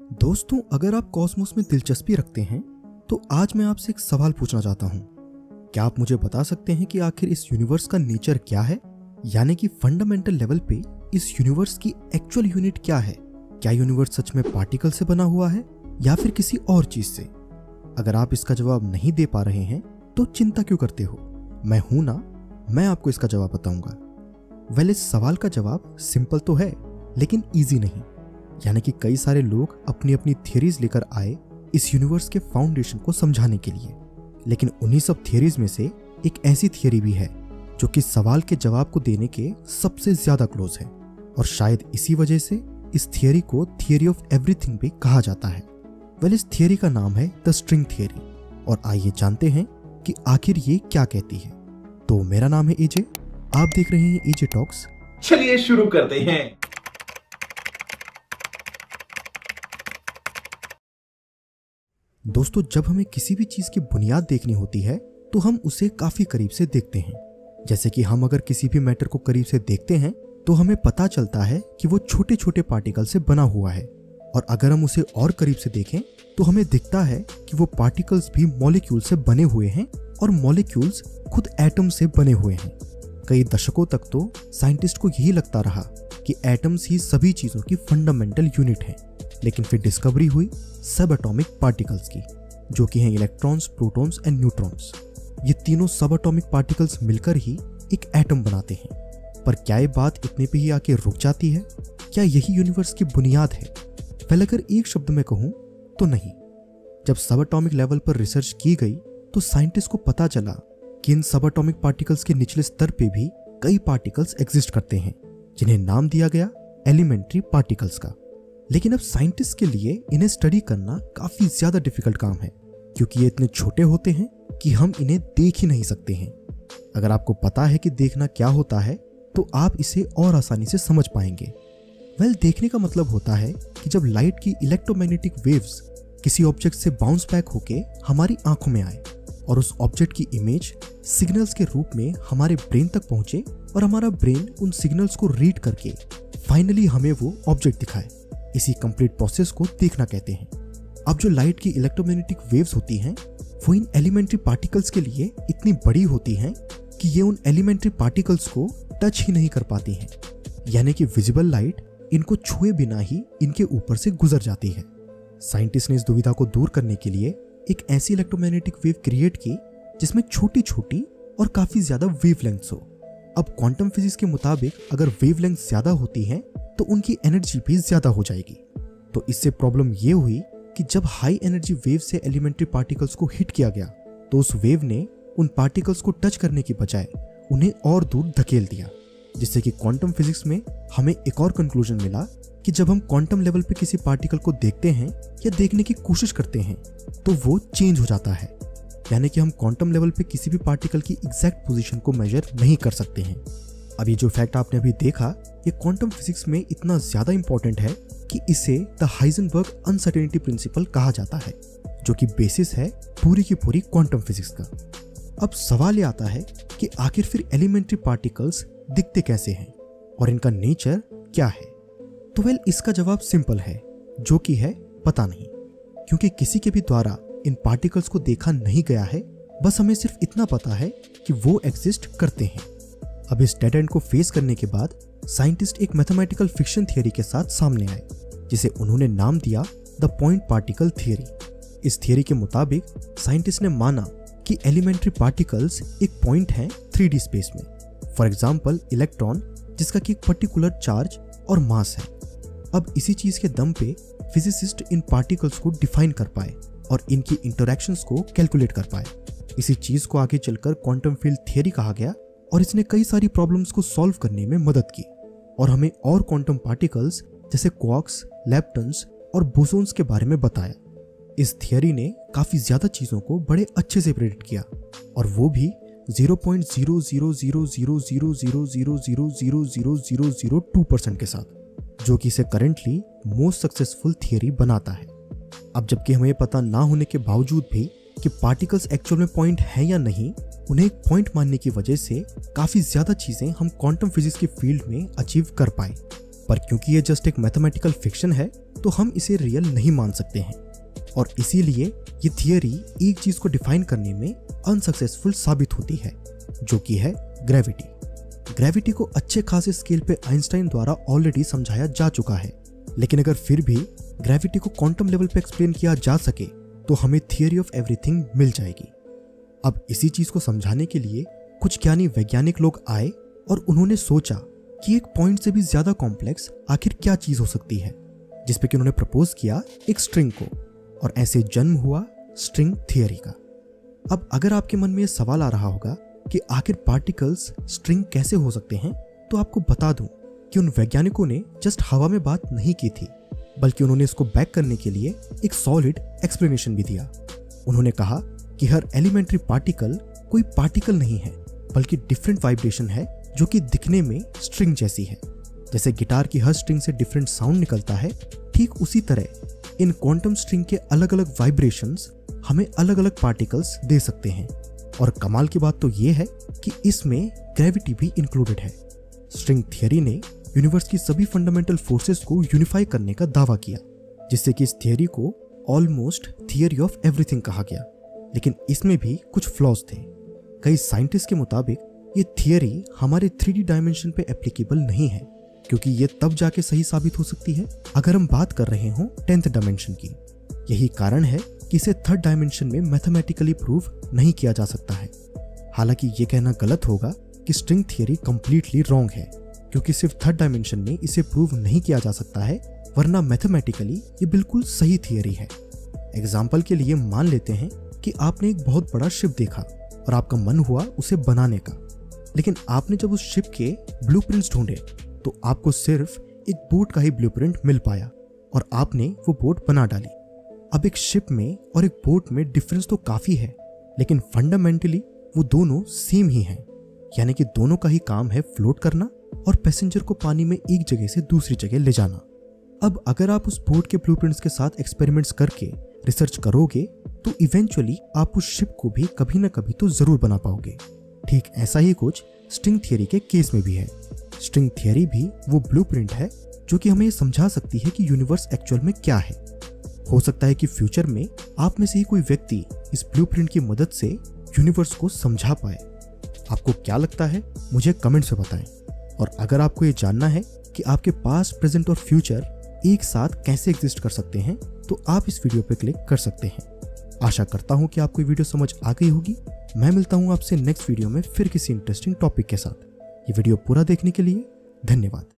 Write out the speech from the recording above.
दोस्तों, अगर आप कॉस्मोस में दिलचस्पी रखते हैं तो आज मैं आपसे एक सवाल पूछना चाहता हूं। क्या आप मुझे बता सकते हैं कि आखिर इस यूनिवर्स का नेचर क्या है, यानी कि फंडामेंटल लेवल पे इस यूनिवर्स की एक्चुअल यूनिट क्या है? क्या यूनिवर्स सच में पार्टिकल से बना हुआ है या फिर किसी और चीज से? अगर आप इसका जवाब नहीं दे पा रहे हैं तो चिंता क्यों करते हो, मैं हूं ना, मैं आपको इसका जवाब बताऊंगा। इस सवाल का जवाब सिंपल तो है लेकिन इजी नहीं। यानी कि कई सारे लोग अपनी अपनी थियरीज लेकर आए इस यूनिवर्स के फाउंडेशन को समझाने के लिए, लेकिन उन्हीं सब थियरीज में से एक ऐसी थियरी भी है जो कि सवाल के जवाब को देने के सबसे ज्यादा क्लोज है, और शायद इसी वजह से इस थियरी को थियरी ऑफ एवरीथिंग भी कहा जाता है। इस थियरी का नाम है द स्ट्रिंग थियरी, और आइए जानते हैं कि आखिर ये क्या कहती है। तो मेरा नाम है एजे, आप देख रहे हैं एजे टॉक्स। चलिए शुरू करते हैं। दोस्तों, जब हमें किसी भी चीज की बुनियाद देखनी होती है तो हम उसे काफी करीब से देखते हैं। जैसे कि हम अगर किसी भी मैटर को करीब से देखते हैं तो हमें पता चलता है कि वो छोटे छोटे पार्टिकल से बना हुआ है, और अगर हम उसे और करीब से देखें तो हमें दिखता है कि वो पार्टिकल्स भी मॉलिक्यूल से बने हुए हैं, और मॉलिक्यूल्स खुद एटम से बने हुए हैं। कई दशकों तक तो साइंटिस्ट को यही लगता रहा कि एटम्स ही सभी चीजों की फंडामेंटल यूनिट है, लेकिन फिर डिस्कवरी हुई सब एटॉमिक पार्टिकल्स की, जो कि हैं इलेक्ट्रॉन्स, प्रोटॉन्स एंड न्यूट्रॉन्स। ये तीनों सब एटॉमिक पार्टिकल्स मिलकर ही एक एटम बनाते हैं। पर क्या ये बात इतने पे ही आके रुक जाती है? क्या यही यूनिवर्स की बुनियाद है? अगर एक शब्द में कहूं तो नहीं। जब सब एटॉमिक लेवल पर रिसर्च की गई तो साइंटिस्ट को पता चला कि इन सब एटॉमिक पार्टिकल्स के निचले स्तर पे भी कई पार्टिकल्स एग्जिस्ट करते हैं, जिन्हें नाम दिया गया एलिमेंट्री पार्टिकल्स का। लेकिन अब साइंटिस्ट के लिए इन्हें स्टडी करना काफी ज्यादा डिफिकल्ट काम है, क्योंकि ये इतने छोटे होते हैं कि हम इन्हें देख ही नहीं सकते हैं। अगर आपको पता है कि देखना क्या होता है तो आप इसे और आसानी से समझ पाएंगे। देखने का मतलब होता है कि जब लाइट की इलेक्ट्रोमैग्नेटिक वेव्स किसी ऑब्जेक्ट से बाउंस बैक होके हमारी आंखों में आए और उस ऑब्जेक्ट की इमेज सिग्नल्स के रूप में हमारे ब्रेन तक पहुंचे, और हमारा ब्रेन उन सिग्नल्स को रीड करके फाइनली हमें वो ऑब्जेक्ट दिखाए, इसी कंप्लीट प्रोसेस को देखना कहते हैं। अब जो लाइट की इलेक्ट्रोमैग्नेटिक वेव्स होती हैं वो इन एलिमेंट्री पार्टिकल्स के लिए इतनी बड़ी होती हैं कि ये उन एलिमेंट्री पार्टिकल्स को टच ही नहीं कर पाती हैं, यानी कि विजिबल लाइट इनको छुए बिना ही इनके ऊपर से गुजर जाती है। साइंटिस्ट ने इस दुविधा को दूर करने के लिए एक ऐसी इलेक्ट्रोमैग्नेटिक वेव क्रिएट की जिसमें छोटी छोटी और काफी ज्यादा वेवलेंथ्स हो। अब क्वांटम फिजिक्स के मुताबिक अगर वेवलेंथ ज्यादा होती हैं तो उनकी एनर्जी भी ज्यादा हो जाएगी। तो इससे प्रॉब्लम ये हुई कि जब हाई एनर्जी वेव से एलिमेंट्री पार्टिकल्स को हिट किया गया तो उस वेव ने उन पार्टिकल्स को टच करने की बजाय उन्हें और दूर धकेल दिया, जिससे कि क्वांटम फिजिक्स में हमें एक और कंक्लूजन मिला कि जब हम क्वांटम लेवल पे किसी पार्टिकल को देखते हैं या देखने की कोशिश करते हैं तो वो चेंज हो जाता है। यानी कि हम क्वांटम लेवल पे किसी भी पार्टिकल की एग्जैक्ट पोजीशन को मेजर नहीं कर सकते हैं। अब ये जो फैक्ट आपने अभी देखा, ये क्वांटम फिजिक्स में इतना ज्यादा इंपॉर्टेंट है कि इसे द हाइजेनबर्ग अनसर्टेनिटी प्रिंसिपल कहा जाता है, जो कि बेसिस है पूरी की पूरी क्वांटम फिजिक्स का। अब सवाल ये आता है कि आखिर फिर एलिमेंट्री पार्टिकल्स दिखते कैसे हैं और इनका नेचर क्या है? तो इसका जवाब सिंपल है, जो कि है पता नहीं, क्योंकि किसी के भी द्वारा इन पार्टिकल्स को देखा नहीं गया है। बस हमें सिर्फ इतना पता है कि वो एग्जिस्ट करते हैं। अब इस डेड एंड को फेस करने के बाद साइंटिस्ट एक मैथमेटिकल फिक्शन थियरी के साथ सामने आए, जिसे उन्होंने नाम दिया द पॉइंट पार्टिकल थियरी। इस थियरी के मुताबिक साइंटिस्ट ने माना कि एलिमेंट्री पार्टिकल्स एक पॉइंट हैं 3D स्पेस में। फॉर एग्जाम्पल इलेक्ट्रॉन, जिसका कि एक पर्टिकुलर चार्ज और मास है। अब इसी चीज के दम पे फिजिसिस्ट इन पार्टिकल्स को डिफाइन कर पाए और इनकी इंटरैक्शंस को कैलकुलेट कर पाए। इसी चीज को आगे चलकर क्वांटम फील्ड थियरी कहा गया, और इसने कई सारी प्रॉब्लम्स को सॉल्व करने में मदद की और हमें और क्वांटम पार्टिकल्स जैसे क्वार्क्स, लेप्टन्स और बोसोन्स के बारे में बताया। इस थियरी ने काफी ज्यादा चीजों को बड़े अच्छे से प्रेडिक्ट किया, और वो भी 0.000000000002% के साथ, जो कि इसे करंटली मोस्ट सक्सेसफुल थियरी बनाता है। अब जबकि हमें पता ना होने के बावजूद भी कि पार्टिकल्स एक्चुअल में पॉइंट हैं या नहीं, उन्हें एक पॉइंट मानने की वजह से काफी ज्यादा चीजें हम क्वांटम फिजिक्स की फील्ड में अचीव कर पाए। पर क्योंकि ये जस्ट एक मैथमेटिकल फिक्शन है, तो हम इसे रियल नहीं मान सकते हैं। और इसीलिए ये थियरी एक चीज को डिफाइन करने में अनसक्सेसफुल साबित होती है, जो कि है ग्रेविटी। ग्रेविटी को अच्छे खासे स्केल पे आइंस्टाइन द्वारा ऑलरेडी समझाया जा चुका है, लेकिन अगर फिर भी ग्रेविटी को क्वांटम लेवल पे एक्सप्लेन किया जा सके तो हमें थियरी ऑफ एवरीथिंग मिल जाएगी। अब इसी चीज को समझाने के लिए कुछ ज्ञानी वैज्ञानिक लोग आए और उन्होंने सोचा कि एक पॉइंट से भी ज्यादा कॉम्प्लेक्स आखिर क्या चीज हो सकती है, जिसपे कि उन्होंने प्रपोज किया एक स्ट्रिंग को, और ऐसे जन्म हुआ स्ट्रिंग थियरी का। अब अगर आपके मन में यह सवाल आ रहा होगा कि आखिर पार्टिकल्स स्ट्रिंग कैसे हो सकते हैं, तो आपको बता दूं कि उन वैज्ञानिकों ने जस्ट हवा में बात नहीं की थी, बल्कि उन्होंने इसको बैक करने के लिए एक सॉलिड एक्सप्लेनेशन भी दिया। उन्होंने कहा कि हर एलिमेंट्री पार्टिकल कोई पार्टिकल नहीं है, बल्कि डिफरेंट वाइब्रेशन है जो कि दिखने में स्ट्रिंग जैसी है। जैसे गिटार की हर स्ट्रिंग से डिफरेंट साउंड निकलता है, ठीक उसी तरह इन क्वांटम स्ट्रिंग के अलग अलग वाइब्रेशंस हमें अलग अलग पार्टिकल्स दे सकते हैं। और कमाल की बात तो ये है कि इसमें ग्रेविटी भी इंक्लूडेड है। स्ट्रिंग थियरी ने यूनिवर्स की सभी फंडामेंटल फोर्सेस को यूनिफाई करने का दावा किया, जिससे कि इस थियरी को ऑलमोस्ट थियरी ऑफ एवरीथिंग कहा गया। लेकिन इसमें भी कुछ फ्लॉज थे। कई साइंटिस्ट के मुताबिक ये थियरी हमारे 3D डायमेंशन पे एप्लीकेबल नहीं है, क्योंकि ये तब जाके सही साबित हो सकती है अगर हम बात कर रहे हों 10th डायमेंशन की। यही कारण है कि इसे 3rd डायमेंशन में मैथमेटिकली प्रूव नहीं किया जा सकता है। हालांकि ये कहना गलत होगा कि स्ट्रिंग थियरी कंप्लीटली रॉन्ग है, क्योंकि सिर्फ 3rd डायमेंशन में इसे प्रूव नहीं किया जा सकता है, वरना मैथमेटिकली ये बिल्कुल सही थियरी है। एग्जाम्पल के लिए मान लेते हैं कि आपने एक बहुत बड़ा शिप देखा और आपका मन हुआ उसे बनाने का, लेकिन आपने जब उस शिप के ब्लूप्रिंट्स ढूंढे तो आपको सिर्फ एक बोट का ही ब्लूप्रिंट मिल पाया और आपने वो बोट बना डाली। अब एक शिप में और एक बोट में डिफरेंस तो काफी है, लेकिन फंडामेंटली वो दोनों सेम ही हैं। यानी कि दोनों का ही काम है फ्लोट करना और पैसेंजर को पानी में एक जगह से दूसरी जगह ले जाना। अब अगर आप उस बोट के ब्लूप्रिंट्स के साथ एक्सपेरिमेंट्स करके रिसर्च करोगे तो इवेंचुअली आप उस शिप को भी कभी ना कभी तो जरूर बना पाओगे। ठीक ऐसा ही कुछ स्ट्रिंग थियरी के केस में भी है। स्ट्रिंग थियरी भी वो ब्लूप्रिंट है जो कि हमें ये समझा सकती है कि यूनिवर्स एक्चुअल में क्या है। हो सकता है कि फ्यूचर में आप में से ही कोई व्यक्ति इस ब्लूप्रिंट की मदद से यूनिवर्स को समझा पाए। आपको क्या लगता है, मुझे कमेंट्स में बताएं। और अगर आपको ये जानना है कि आपके पास्ट, प्रेजेंट और फ्यूचर एक साथ कैसे एग्जिस्ट कर सकते हैं, तो आप इस वीडियो पर क्लिक कर सकते हैं। आशा करता हूं कि आपको ये वीडियो समझ आ गई होगी। मैं मिलता हूं आपसे नेक्स्ट वीडियो में फिर किसी इंटरेस्टिंग टॉपिक के साथ। ये वीडियो पूरा देखने के लिए धन्यवाद।